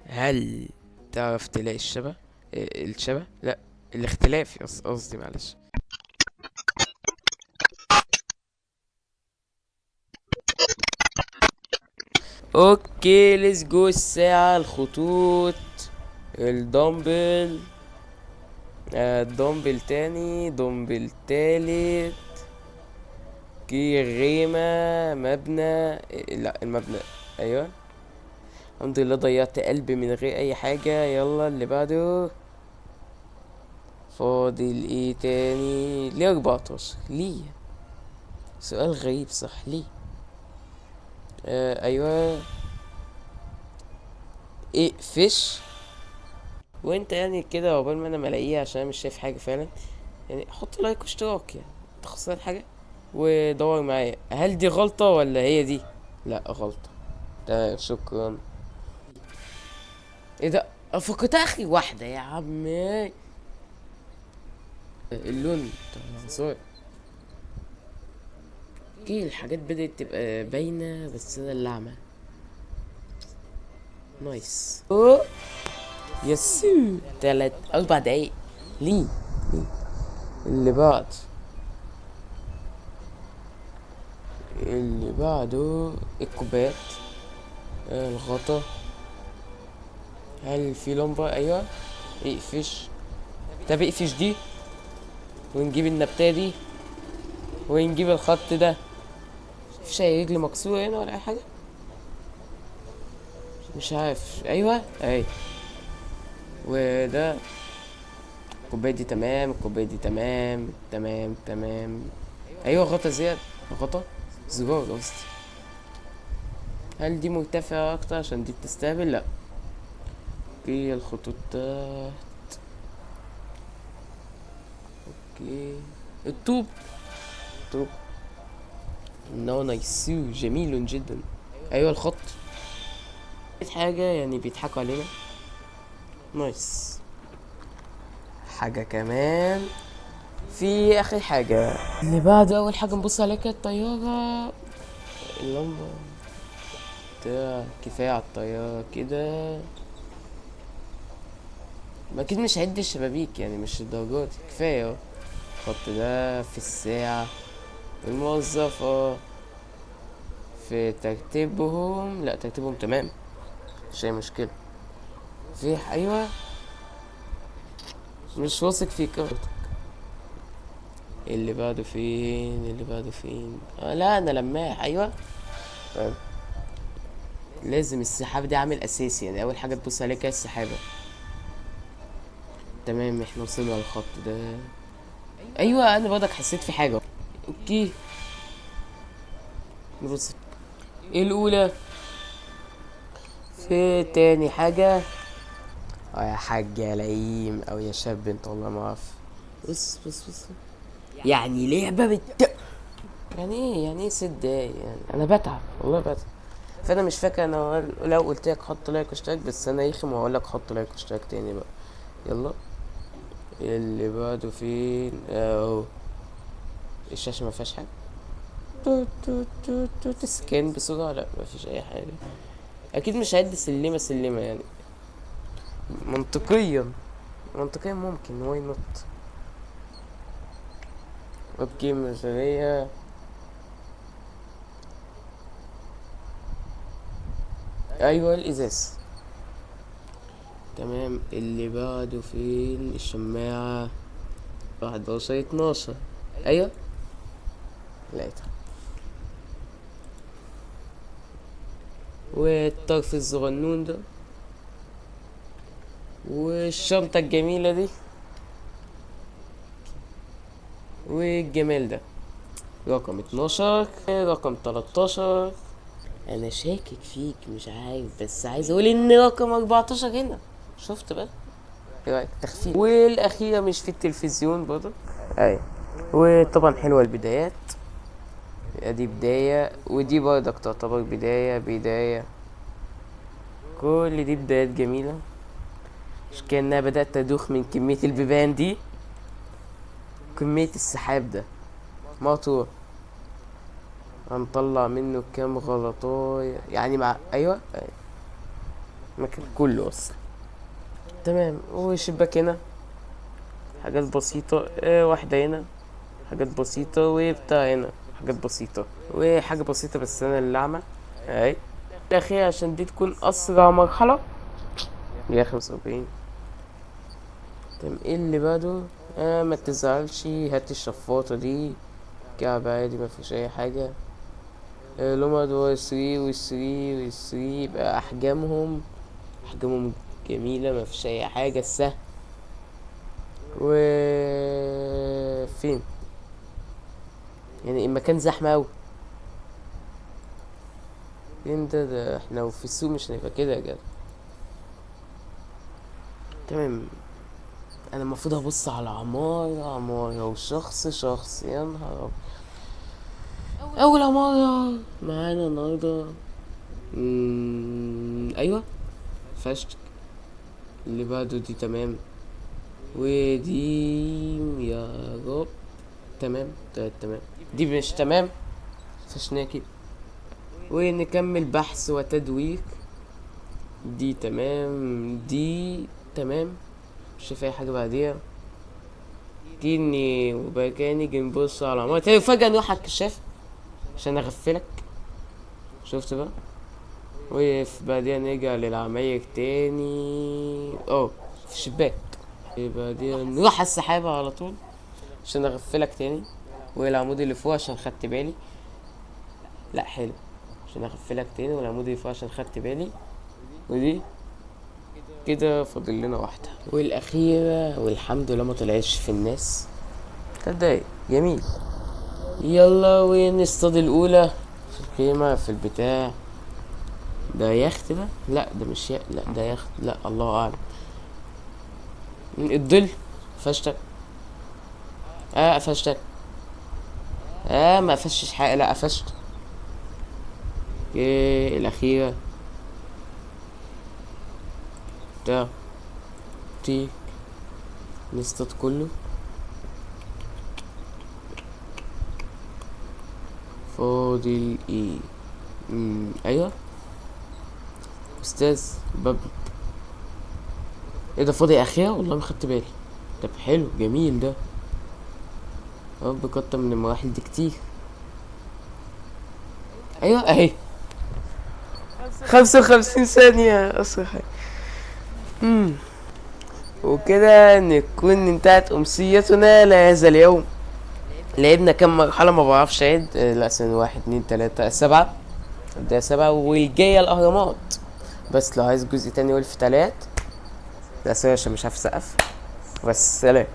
هل تعرف تلاقي الشبه؟ الشبه، لا، الاختلاف، قصدي معلش. اوكي، ليتس جو. الساعة، الخطوط، الدمبل، دمبل تاني، دمبل تالت، كي غيمة، مبنى، لا المبنى. ايوه، الحمد لله ضيعت قلبي من غير اي حاجة. يلا اللي بعده. فاضل ايه تاني؟ ليه 14؟ ليه؟ سؤال غريب، صح؟ ليه؟ ايوه. ايه فيش؟ وانت يعني كده عقبال ما انا ملاقيه، عشان أنا مش شايف حاجة فعلا. يعني حط لايك واشتراك، يعني تخسر حاجة. ودور معايا، هل دي غلطة ولا هي دي؟ لا غلطة. تمام، شكرا. ايه ده؟ فكرت اخي واحدة يا عمي. اللون بتاع العنصر. اوكي، الحاجات بدأت تبقى باينة، بس انا اللي اعمى. نايس. اوه، يسو. 4 دقايق. ليه؟ ليه؟ اللي بعد. اللي بعده الكوبايات، الغطا. هل في لمبة؟ ايوه. اقفش. طب اقفش دي، ونجيب النبتة دي، ونجيب الخط ده. مفيش اي رجل مكسورة هنا ولا اي حاجة؟ مش عارف. ايوه اي. وده الكوباية دي تمام، الكوباية دي تمام تمام تمام. ايوه، غطا زيادة. غطا زجاج قصدي. هل دي مرتفعة اكتر عشان دي بتستقبل؟ لا. اوكي، الخطوط ده. اوكي، الطوب. طوب. انه نايسو، جميل جدا. ايوه، الخط. حاجة يعني بيضحكوا علينا. نايس. حاجة كمان. في اخر حاجة اللي بعد اول حاجة نبص عليها كانت الطيارة. اللمبة بتاع كفاية على الطيارة كده. ما اكيد مش هعد الشبابيك، يعني مش الدرجات دي. كفاية اهو. الخط ده في الساعة، الموظفة، في ترتيبهم. لا، ترتيبهم تمام، مش اي مشكلة. في ايوه. مش واثق فيك أهو. اللي بعده فين؟ اللي بعده فين؟ لا انا لماح. ايوه. طيب. لازم السحاب دي عامل اساسي، يعني اول حاجه تبص عليها كده السحابه. تمام، احنا وصلنا للخط ده. ايوه، انا برضك حسيت في حاجه. اوكي، نبص. ايه الاولى؟ في تاني حاجه. اه يا حاج يا لئيم، او يا شاب انت، والله ما اعرف. بص بص بص. يعني لعبه يعني ايه؟ يعني ايه 6 دقايق؟ يعني انا بتعب، والله بتعب. فانا مش فاكر. انا لو قلت لك حط لايك واشتراك، بس انا يخم واقول لك حط لايك واشتراك تاني بقى. يلا. اللي بعده فين؟ اهو. الشاشه ما فيهاش حاجه. سكان بسرعه. لا، ما فيش اي حاجه. اكيد مش هعد سلمه سلمه يعني. منطقيا. منطقيا ممكن، واي نوت. اوكي، ميزانيه. ايوه، الازاز. تمام، اللي بعده فين؟ الشماعه. 11 12. ايوه، لقيتها. والطرف الصغنون ده، والشنطة الجميلة دي، والجمال ده. رقم 12، رقم 13. انا شاكك فيك، مش عارف، بس عايز اقول ان رقم 14 هنا. شفت بقى؟ ايه رايك؟ تخفيف. والاخيرة مش في التلفزيون برضه. اي. وطبعا حلوة البدايات. ادي بداية، ودي برضك تعتبر بداية. كل دي بدايات جميلة. مش كأنها بدأت ادوخ من كمية البيبان دي، كمية السحاب ده. مطور. هنطلع منه كام غلطاية يعني، مع ايوه. المكان كله اصلا. تمام، وشباك هنا، حاجات بسيطة، واحدة هنا، حاجات بسيطة، وبتاع هنا حاجات بسيطة، وحاجة بسيطة بس انا اللي اعمى. اهي الاخير عشان دي تكون اسرع مرحلة. يا 45. تمام، ايه اللي بعده؟ ما تزعلش، هات الشفاطة دي، كعب عادي ما فيش اي حاجة. لمض و 3 و 3 و 3 يبقى احجامهم جميلة ما فيش اي حاجة. السهم و فين يعني المكان زحمة اوي. فين ده احنا وفي السوق مش هنبقى كده يا جدع. تمام، انا المفروض ابص على عمارة عمارة وشخص شخص. يا نهار أبيض. اول عمارة معانا النهاردة. ايوه، فشت. اللي بعده دي تمام، ودي يا رب تمام. تمام، دي مش تمام، فشنا كده. ونكمل بحث وتدوير. دي تمام، دي تمام، مش شايف اي حاجة بعديها. دي وبقى كده نيجي نبص على عمارة تاني وفجأة نروح على الكشاف عشان اغفلك. شفت بقى؟ وقف بعدين نرجع للعماير تاني. في الشباك. بعدين نروح على السحابة على طول عشان اغفلك تاني، والعمود اللي فوق عشان خدت بالي. لا حلو، عشان اغفلك تاني والعمود اللي فوق عشان خدت بالي. ودي كده فاضل لنا واحدة والاخيرة، والحمد لله ما طلعتش في الناس. 3 دقايق، جميل. يلا ونصطاد الاولى في الخيمة في البتاع. ده يخت ده؟ لا ده مش لا ده يخت، لا الله اعلم. الظل. فشتك. قفشتك. ما قفشتش حاجة، لا قفشت. ايه الاخيرة؟ ده تي نصطاد كله. فاضل ايه؟ ايوه استاذ باب. ايه ده فاضل اخيرة؟ والله ما خدت بالي. طب حلو جميل ده. رب كتر من المراحل دي كتير. ايوه اهي 55 ثانية اسرع حاجة. وكده نكون انتهت امسيتنا لهذا اليوم. لعبنا كم مرحلة ما بعرفش اعد. لا سنة 1 2 3 7. ده 7 والجاية الاهرامات. بس لو عايز جزء تاني ولف 3. لا سوري عشان مش عارف اسقف. بس سلام.